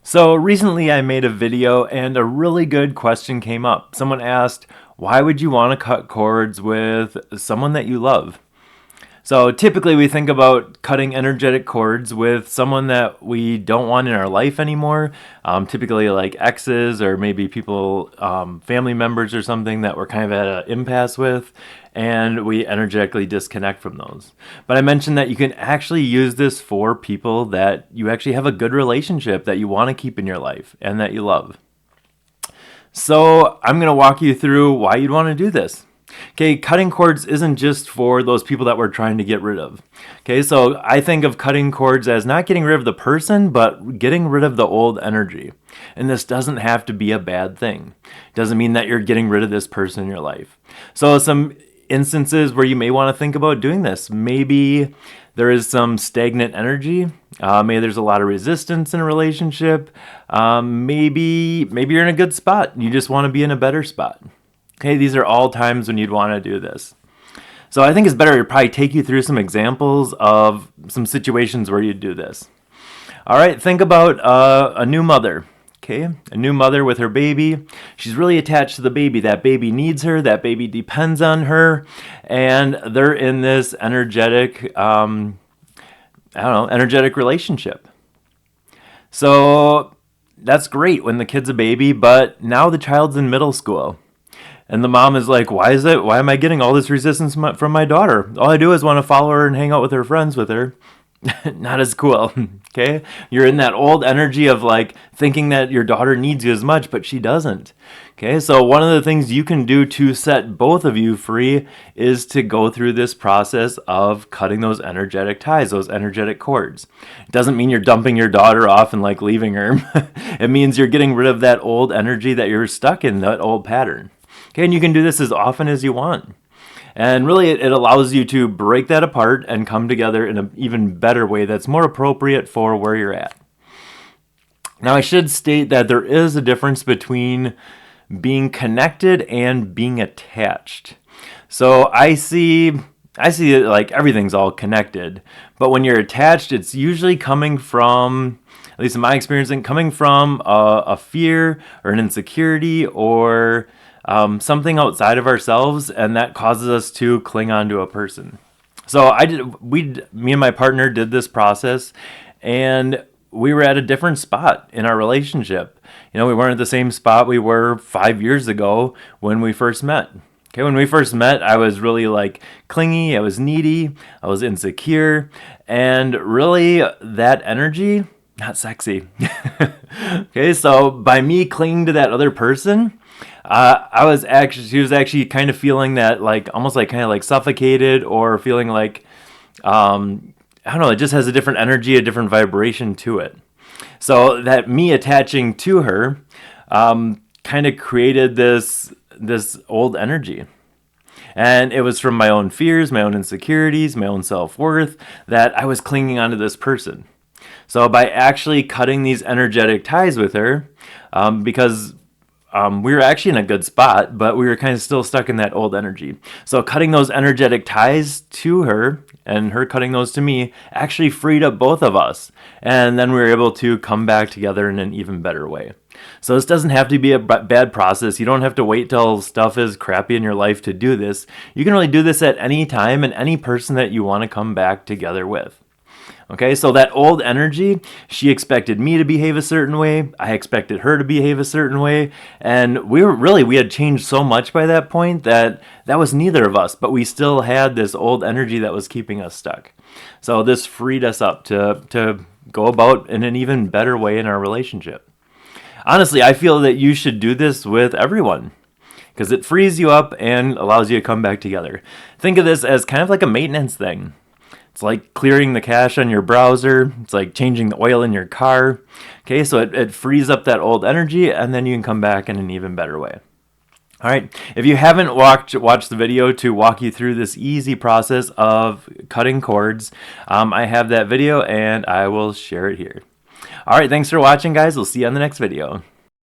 So recently I made a video and a really good question came up. Someone asked, why would you want to cut cords with someone that you love? So typically we think about cutting energetic cords with someone that we don't want in our life anymore. Typically like exes or maybe people, family members or something that we're kind of at an impasse with, and we energetically disconnect from those. But I mentioned that you can actually use this for people that you actually have a good relationship that you want to keep in your life and that you love. So I'm going to walk you through why you'd want to do this. Okay, cutting cords isn't just for those people that we're trying to get rid of. Okay, so I think of cutting cords as not getting rid of the person, but getting rid of the old energy. And this doesn't have to be a bad thing. It doesn't mean that you're getting rid of this person in your life. So some instances where you may want to think about doing this. Maybe there is some stagnant energy. Maybe there's a lot of resistance in a relationship. Maybe you're in a good spot. You just want to be in a better spot. Okay, these are all times when you'd want to do this. So I think it's better to probably take you through some examples of some situations where you'd do this. All right, think about a new mother. Okay, a new mother with her baby. She's really attached to the baby. That baby needs her. That baby depends on her. And they're in this energetic, energetic relationship. So that's great when the kid's a baby, but now the child's in middle school. And the mom is like, why am I getting all this resistance from my daughter? All I do is want to follow her and hang out with her friends with her. Not as cool, okay? You're in that old energy of like thinking that your daughter needs you as much, but she doesn't. Okay, so one of the things you can do to set both of you free is to go through this process of cutting those energetic ties, those energetic cords. It doesn't mean you're dumping your daughter off and like leaving her. It means you're getting rid of that old energy that you're stuck in, that old pattern. Okay, and you can do this as often as you want. And really, it allows you to break that apart and come together in an even better way that's more appropriate for where you're at. Now, I should state that there is a difference between being connected and being attached. So I see it like everything's all connected. But when you're attached, it's usually coming from, at least in my experience, coming from a fear or an insecurity or something outside of ourselves, and that causes us to cling on to a person. So me and my partner did this process, and we were at a different spot in our relationship. You know, we weren't at the same spot we were 5 years ago when we first met. Okay, when we first met, I was really like clingy, I was needy, I was insecure, and really that energy, not sexy. Okay, so by me clinging to that other person, she was actually kind of feeling that like, almost like kind of like suffocated or feeling like, I don't know, it just has a different energy, a different vibration to it. So that me attaching to her, kind of created this old energy. And it was from my own fears, my own insecurities, my own self-worth that I was clinging onto this person. So by actually cutting these energetic ties with her, because we were actually in a good spot, but we were kind of still stuck in that old energy. So cutting those energetic ties to her and her cutting those to me actually freed up both of us. And then we were able to come back together in an even better way. So this doesn't have to be a bad process. You don't have to wait till stuff is crappy in your life to do this. You can really do this at any time and any person that you want to come back together with. Okay, so that old energy, she expected me to behave a certain way, I expected her to behave a certain way, and we had changed so much by that point that was neither of us, but we still had this old energy that was keeping us stuck. So this freed us up to go about in an even better way in our relationship. Honestly, I feel that you should do this with everyone, because it frees you up and allows you to come back together. Think of this as kind of like a maintenance thing. It's like clearing the cache on your browser. It's like changing the oil in your car. Okay, so it frees up that old energy, and then you can come back in an even better way. All right, if you haven't watched the video to walk you through this easy process of cutting cords, I have that video, and I will share it here. All right, thanks for watching, guys. We'll see you on the next video.